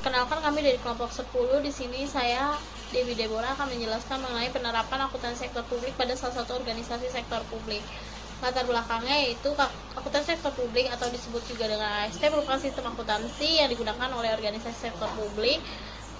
Perkenalkan, kami dari kelompok 10. Di sini saya, Dewi Deborah, akan menjelaskan mengenai penerapan akuntansi sektor publik pada salah satu organisasi sektor publik. Latar belakangnya yaitu akuntansi sektor publik atau disebut juga dengan ASP merupakan sistem akuntansi yang digunakan oleh organisasi sektor publik,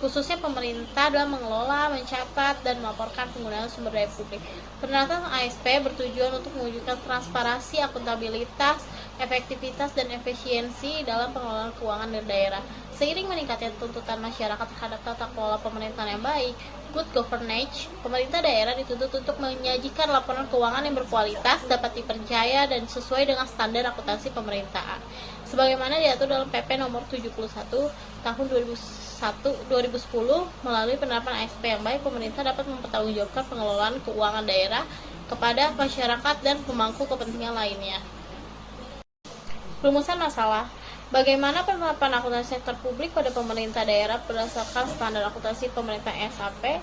khususnya pemerintah, dalam mengelola, mencatat, dan melaporkan penggunaan sumber daya publik. Penerapan ASP bertujuan untuk mewujudkan transparansi, akuntabilitas, efektivitas, dan efisiensi dalam pengelolaan keuangan dari daerah. Seiring meningkatnya tuntutan masyarakat terhadap tata kelola pemerintahan yang baik, good governance, pemerintah daerah dituntut untuk menyajikan laporan keuangan yang berkualitas, dapat dipercaya, dan sesuai dengan standar akuntansi pemerintahan. Sebagaimana diatur dalam PP nomor 71 tahun 2010, melalui penerapan ASP yang baik, pemerintah dapat mempertanggungjawabkan pengelolaan keuangan daerah kepada masyarakat dan pemangku kepentingan lainnya. Rumusan masalah: bagaimana penerapan akuntansi sektor publik pada pemerintah daerah berdasarkan standar akuntansi pemerintah SAP.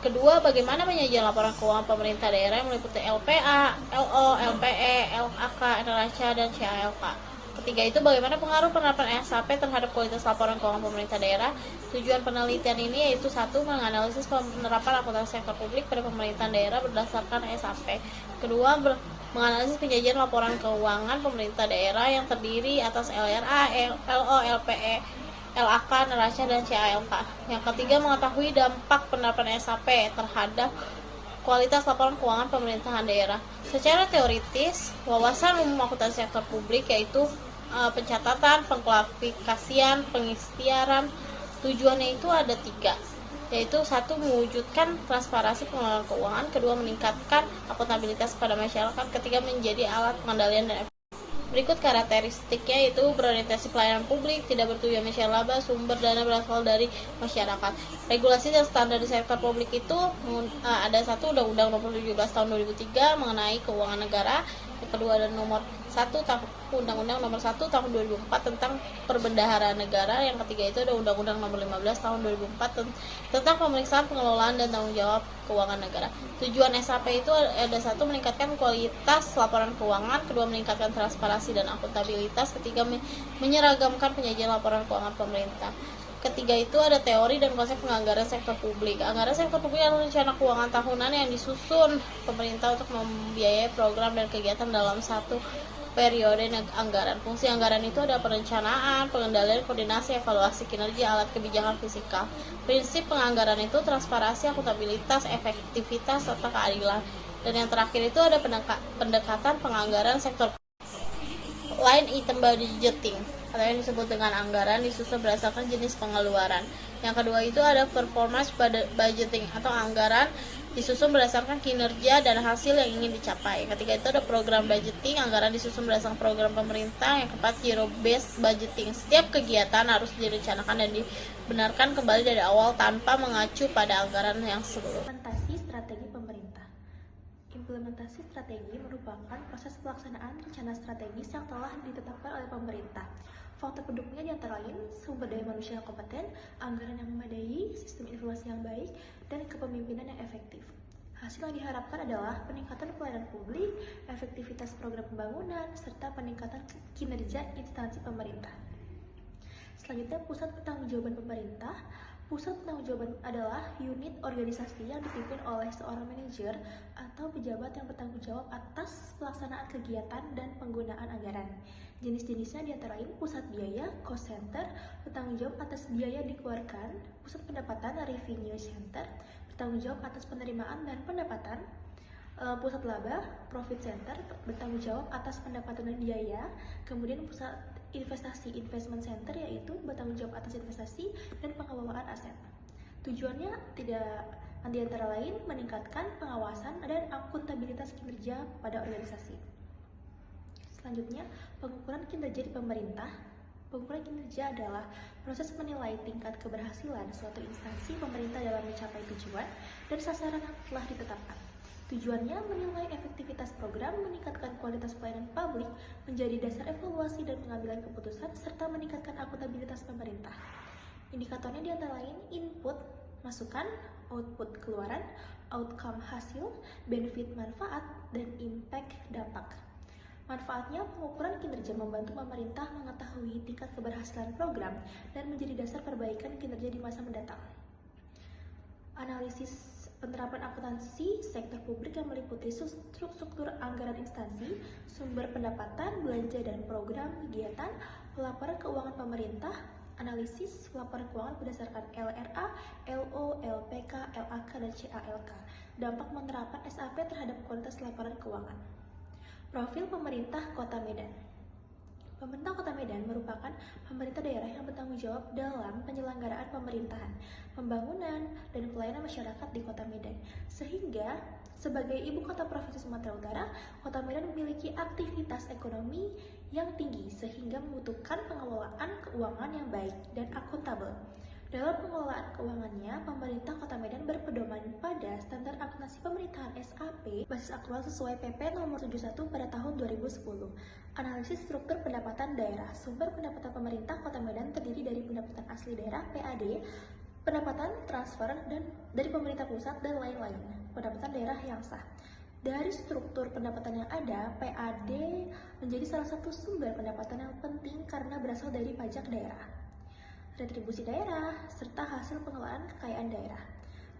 Kedua, bagaimana penyajian laporan keuangan pemerintah daerah yang meliputi LPA, LO, LPE, LAK, neraca, dan CALK. Ketiga itu, bagaimana pengaruh penerapan SAP terhadap kualitas laporan keuangan pemerintah daerah. Tujuan penelitian ini yaitu: 1. Menganalisis penerapan akuntansi sektor publik pada pemerintahan daerah berdasarkan SAP. Kedua, menganalisis penyajian laporan keuangan pemerintah daerah yang terdiri atas LRA, LO, LPE, LAK, neraca, dan CALK. Yang ketiga, mengetahui dampak penerapan SAP terhadap kualitas laporan keuangan pemerintahan daerah. Secara teoritis, wawasan umum akuntansi sektor publik yaitu pencatatan, pengklasifikasian, pengikhtiaran. Tujuannya itu ada 3, yaitu 1. Mewujudkan transparansi pengelolaan keuangan. Kedua, meningkatkan akuntabilitas pada masyarakat. Ketiga, menjadi alat pengendalian dan berikut karakteristiknya, yaitu berorientasi pelayanan publik, tidak bertujuan mencari laba, sumber dana berasal dari masyarakat. Regulasi dan standar di sektor publik itu ada 1. Undang-Undang Nomor 17 Tahun 2003 mengenai keuangan negara. Yang kedua ada nomor 1 Undang-Undang Nomor 1 Tahun 2004 tentang perbendaharaan negara. Yang ketiga itu ada Undang-Undang Nomor 15 Tahun 2004 tentang pemeriksaan, pengelolaan, dan tanggung jawab keuangan negara. Tujuan SAP itu ada 1. Meningkatkan kualitas laporan keuangan. Kedua, meningkatkan transparansi dan akuntabilitas. Ketiga, menyeragamkan penyajian laporan keuangan pemerintah. Ketiga itu ada teori dan konsep penganggaran sektor publik. Anggaran sektor publik adalah rencana keuangan tahunan yang disusun pemerintah untuk membiayai program dan kegiatan dalam satu periode anggaran. Fungsi anggaran itu ada perencanaan, pengendalian, koordinasi, evaluasi kinerja alat kebijakan fiskal. Prinsip penganggaran itu transparansi, akuntabilitas, efektivitas, serta keadilan. Dan yang terakhir itu ada pendekatan penganggaran sektor line item budgeting, atau yang disebut dengan anggaran disusun berdasarkan jenis pengeluaran. Yang kedua itu ada performance budgeting, atau anggaran disusun berdasarkan kinerja dan hasil yang ingin dicapai. Yang ketiga itu ada program budgeting, anggaran disusun berdasarkan program pemerintah. Yang keempat, zero based budgeting, setiap kegiatan harus direncanakan dan dibenarkan kembali dari awal tanpa mengacu pada anggaran yang sebelumnya. Implementasi strategi pemerintah. Implementasi strategi merupakan proses pelaksanaan rencana strategis yang telah ditetapkan oleh pemerintah. Faktor pendukungnya diantara lain sumber daya manusia yang kompeten, anggaran yang memadai, sistem informasi yang baik, dan kepemimpinan yang efektif. Hasil yang diharapkan adalah peningkatan pelayanan publik, efektivitas program pembangunan, serta peningkatan kinerja instansi pemerintah. Selanjutnya, pusat pertanggungjawaban pemerintah. Pusat pertanggungjawaban adalah unit organisasi yang dipimpin oleh seorang manajer atau pejabat yang bertanggung jawab atas pelaksanaan kegiatan dan penggunaan anggaran. Jenis-jenisnya diantara lain pusat biaya, cost center, bertanggung jawab atas biaya yang dikeluarkan, pusat pendapatan, revenue center, bertanggung jawab atas penerimaan dan pendapatan, pusat laba, profit center, bertanggung jawab atas pendapatan dan biaya, kemudian pusat investasi, investment center, yaitu bertanggung jawab atas investasi dan pengelolaan aset. Tujuannya tidak antara lain meningkatkan pengawasan dan akuntabilitas kinerja pada organisasi. Selanjutnya, pengukuran kinerja di pemerintah. Pengukuran kinerja adalah proses menilai tingkat keberhasilan suatu instansi pemerintah dalam mencapai tujuan dan sasaran yang telah ditetapkan. Tujuannya menilai efektivitas program, meningkatkan kualitas pelayanan publik, menjadi dasar evaluasi dan pengambilan keputusan, serta meningkatkan akuntabilitas pemerintah. Indikatornya diantara lain input, masukan, output, keluaran, outcome, hasil, benefit, manfaat, dan impact, dampak. Manfaatnya, pengukuran kinerja membantu pemerintah mengetahui tingkat keberhasilan program dan menjadi dasar perbaikan kinerja di masa mendatang. Analisis penerapan akuntansi sektor publik yang meliputi struktur anggaran instansi, sumber pendapatan, belanja dan program kegiatan, laporan keuangan pemerintah, analisis laporan keuangan berdasarkan LRA, LO, LPK, LAK, dan CALK, dampak penerapan SAP terhadap kualitas laporan keuangan. Profil pemerintah Kota Medan. Pemerintah Kota Medan merupakan pemerintah daerah yang bertanggung jawab dalam penyelenggaraan pemerintahan, pembangunan, dan pelayanan masyarakat di Kota Medan. Sehingga, sebagai ibu kota Provinsi Sumatera Utara, Kota Medan memiliki aktivitas ekonomi yang tinggi sehingga membutuhkan pengelolaan keuangan yang baik dan akuntabel. Dalam pengelolaan keuangannya, pemerintah Kota Medan berpedoman pada standar akuntansi pemerintahan SAP basis aktual sesuai PP nomor 71 pada tahun 2010. Analisis struktur pendapatan daerah. Sumber pendapatan pemerintah Kota Medan terdiri dari pendapatan asli daerah PAD, pendapatan transfer dan dari pemerintah pusat dan lain-lain. Pendapatan daerah yang sah. Dari struktur pendapatan yang ada, PAD menjadi salah satu sumber pendapatan yang penting karena berasal dari pajak daerah, retribusi daerah, serta hasil pengelolaan kekayaan daerah.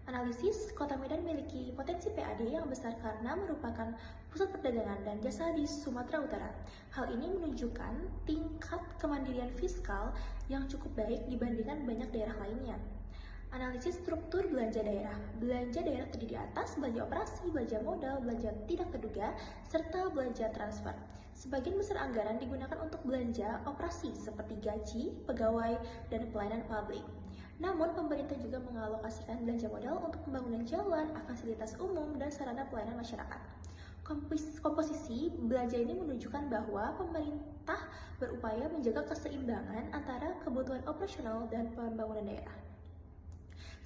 Analisis, Kota Medan memiliki potensi PAD yang besar karena merupakan pusat perdagangan dan jasa di Sumatera Utara. Hal ini menunjukkan tingkat kemandirian fiskal yang cukup baik dibandingkan banyak daerah lainnya. Analisis struktur belanja daerah. Belanja daerah terdiri atas belanja operasi, belanja modal, belanja tidak terduga, serta belanja transfer. Sebagian besar anggaran digunakan untuk belanja operasi seperti gaji, pegawai, dan pelayanan publik. Namun, pemerintah juga mengalokasikan belanja modal untuk pembangunan jalan, fasilitas umum, dan sarana pelayanan masyarakat. Komposisi belanja ini menunjukkan bahwa pemerintah berupaya menjaga keseimbangan antara kebutuhan operasional dan pembangunan daerah.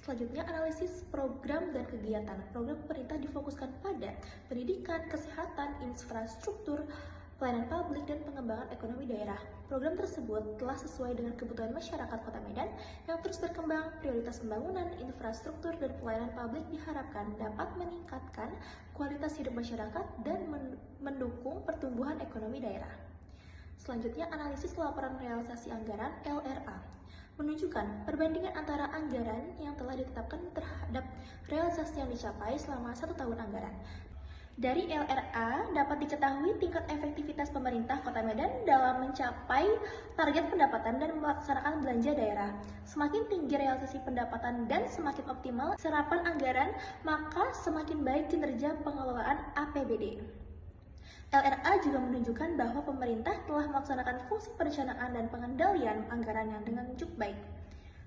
Selanjutnya, analisis program dan kegiatan. Program pemerintah difokuskan pada pendidikan, kesehatan, infrastruktur, pelayanan publik, dan pengembangan ekonomi daerah. Program tersebut telah sesuai dengan kebutuhan masyarakat Kota Medan yang terus berkembang. Prioritas pembangunan, infrastruktur, dan pelayanan publik diharapkan dapat meningkatkan kualitas hidup masyarakat dan mendukung pertumbuhan ekonomi daerah. Selanjutnya, analisis laporan realisasi anggaran LRA. Menunjukkan perbandingan antara anggaran yang telah ditetapkan terhadap realisasi yang dicapai selama 1 tahun anggaran. Dari LRA dapat diketahui tingkat efektivitas pemerintah Kota Medan dalam mencapai target pendapatan dan melaksanakan belanja daerah. Semakin tinggi realisasi pendapatan dan semakin optimal serapan anggaran, maka semakin baik kinerja pengelolaan APBD. LRA juga menunjukkan bahwa pemerintah telah melaksanakan fungsi perencanaan dan pengendalian anggaran yang dengan cukup baik.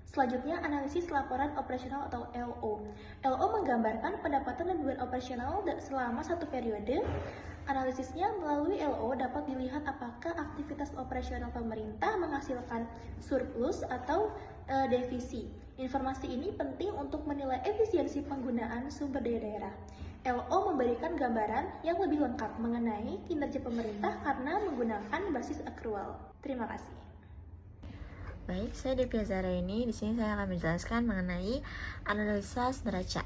Selanjutnya, analisis laporan operasional atau LO. LO menggambarkan pendapatan dan beban operasional selama satu periode. Analisisnya melalui LO dapat dilihat apakah aktivitas operasional pemerintah menghasilkan surplus atau defisi. Informasi ini penting untuk menilai efisiensi penggunaan sumber daya daerah. LO memberikan gambaran yang lebih lengkap mengenai kinerja pemerintah karena menggunakan basis akrual. Terima kasih. Baik, saya Devia Zara ini. Di sini saya akan menjelaskan mengenai analisa neraca.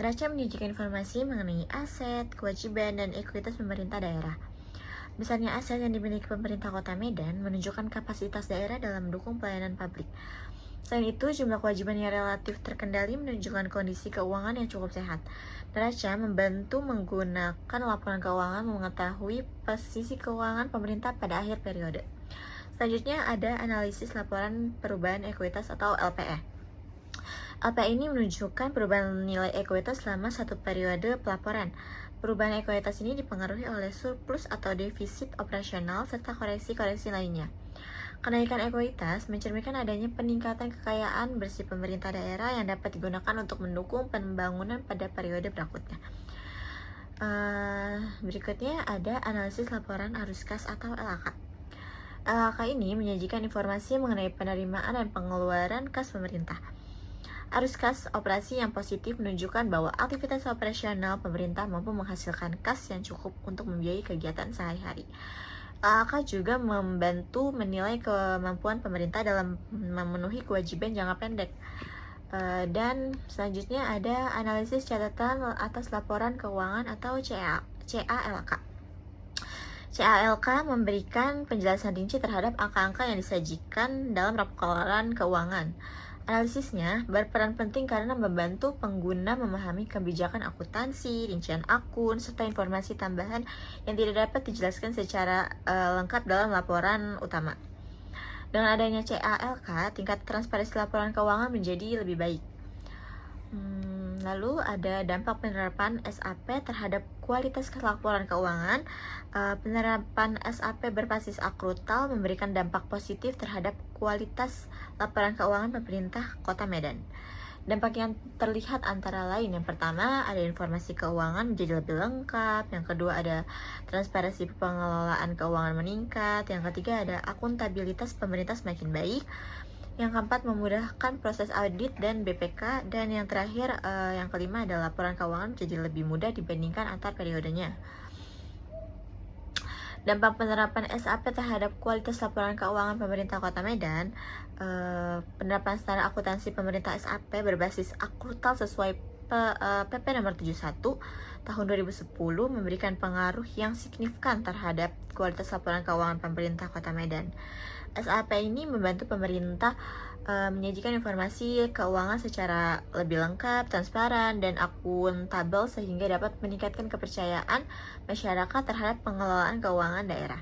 Neraca menyajikan informasi mengenai aset, kewajiban, dan ekuitas pemerintah daerah. Misalnya aset yang dimiliki pemerintah Kota Medan menunjukkan kapasitas daerah dalam mendukung pelayanan publik. Selain itu, jumlah kewajiban yang relatif terkendali menunjukkan kondisi keuangan yang cukup sehat. Neraca membantu menggunakan laporan keuangan mengetahui posisi keuangan pemerintah pada akhir periode. Selanjutnya ada analisis laporan perubahan ekuitas atau LPE. LPE ini menunjukkan perubahan nilai ekuitas selama satu periode pelaporan. Perubahan ekuitas ini dipengaruhi oleh surplus atau defisit operasional serta koreksi-koreksi lainnya. Kenaikan ekuitas mencerminkan adanya peningkatan kekayaan bersih pemerintah daerah yang dapat digunakan untuk mendukung pembangunan pada periode berikutnya. Berikutnya ada analisis laporan arus kas atau LAK. LAK ini menyajikan informasi mengenai penerimaan dan pengeluaran kas pemerintah. Arus kas operasi yang positif menunjukkan bahwa aktivitas operasional pemerintah mampu menghasilkan kas yang cukup untuk membiayai kegiatan sehari-hari. LAK juga membantu menilai kemampuan pemerintah dalam memenuhi kewajiban jangka pendek. Dan selanjutnya ada analisis catatan atas laporan keuangan atau CALK. CALK memberikan penjelasan rinci terhadap angka-angka yang disajikan dalam laporan keuangan. Analisisnya berperan penting karena membantu pengguna memahami kebijakan akuntansi, rincian akun, serta informasi tambahan yang tidak dapat dijelaskan secara lengkap dalam laporan utama. Dengan adanya CALK, tingkat transparansi laporan keuangan menjadi lebih baik. Lalu ada dampak penerapan SAP terhadap kualitas laporan keuangan. Penerapan SAP berbasis akrutal memberikan dampak positif terhadap kualitas laporan keuangan pemerintah Kota Medan. Dampak yang terlihat antara lain, yang pertama ada informasi keuangan menjadi lebih lengkap, yang kedua ada transparansi pengelolaan keuangan meningkat, yang ketiga ada akuntabilitas pemerintah semakin baik, yang keempat memudahkan proses audit dan BPK, dan yang terakhir yang kelima adalah laporan keuangan menjadi lebih mudah dibandingkan antar periodenya. Dampak penerapan SAP terhadap kualitas laporan keuangan pemerintah Kota Medan. Penerapan standar akuntansi pemerintah SAP berbasis akrutal sesuai PP nomor 71 tahun 2010 memberikan pengaruh yang signifikan terhadap kualitas laporan keuangan pemerintah Kota Medan. SAP ini membantu pemerintah menyajikan informasi keuangan secara lebih lengkap, transparan, dan akuntabel sehingga dapat meningkatkan kepercayaan masyarakat terhadap pengelolaan keuangan daerah.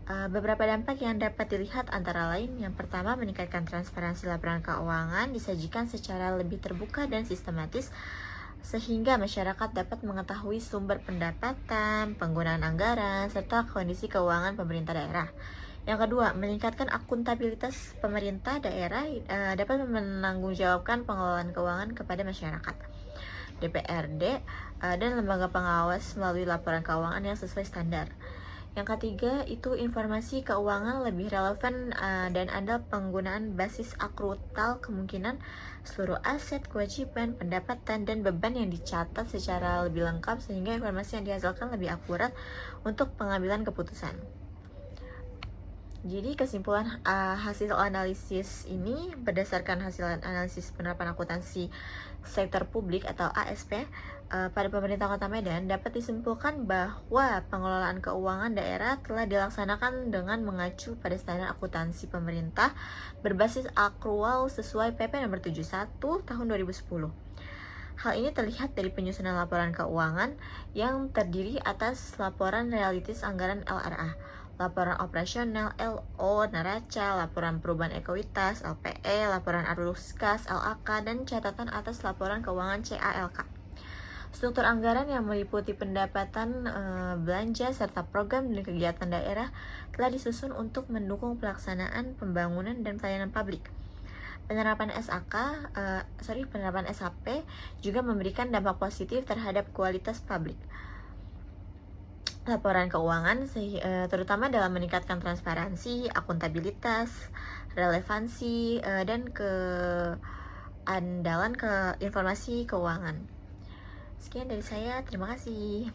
Beberapa dampak yang dapat dilihat antara lain, yang pertama meningkatkan transparansi laporan keuangan disajikan secara lebih terbuka dan sistematis sehingga masyarakat dapat mengetahui sumber pendapatan, penggunaan anggaran, serta kondisi keuangan pemerintah daerah. Yang kedua, meningkatkan akuntabilitas pemerintah daerah dapat menanggungjawabkan pengelolaan keuangan kepada masyarakat, DPRD, dan lembaga pengawas melalui laporan keuangan yang sesuai standar. Yang ketiga, itu informasi keuangan lebih relevan dan andal penggunaan basis akrutal, kemungkinan seluruh aset, kewajiban, pendapatan, dan beban yang dicatat secara lebih lengkap sehingga informasi yang dihasilkan lebih akurat untuk pengambilan keputusan. Jadi kesimpulan hasil analisis ini berdasarkan hasil analisis penerapan akuntansi sektor publik atau ASP pada pemerintah Kota Medan dapat disimpulkan bahwa pengelolaan keuangan daerah telah dilaksanakan dengan mengacu pada standar akuntansi pemerintah berbasis akrual sesuai PP nomor 71 tahun 2010. Hal ini terlihat dari penyusunan laporan keuangan yang terdiri atas laporan realitis anggaran LRA, laporan operasional LO neraca, laporan perubahan ekuitas LPE, laporan arus kas LAK, dan catatan atas laporan keuangan CALK. Struktur anggaran yang meliputi pendapatan, belanja, serta program dan kegiatan daerah telah disusun untuk mendukung pelaksanaan pembangunan dan pelayanan publik. Penerapan SAP juga memberikan dampak positif terhadap kualitas publik laporan keuangan, terutama dalam meningkatkan transparansi, akuntabilitas, relevansi, dan keandalan ke informasi keuangan. Sekian dari saya, terima kasih.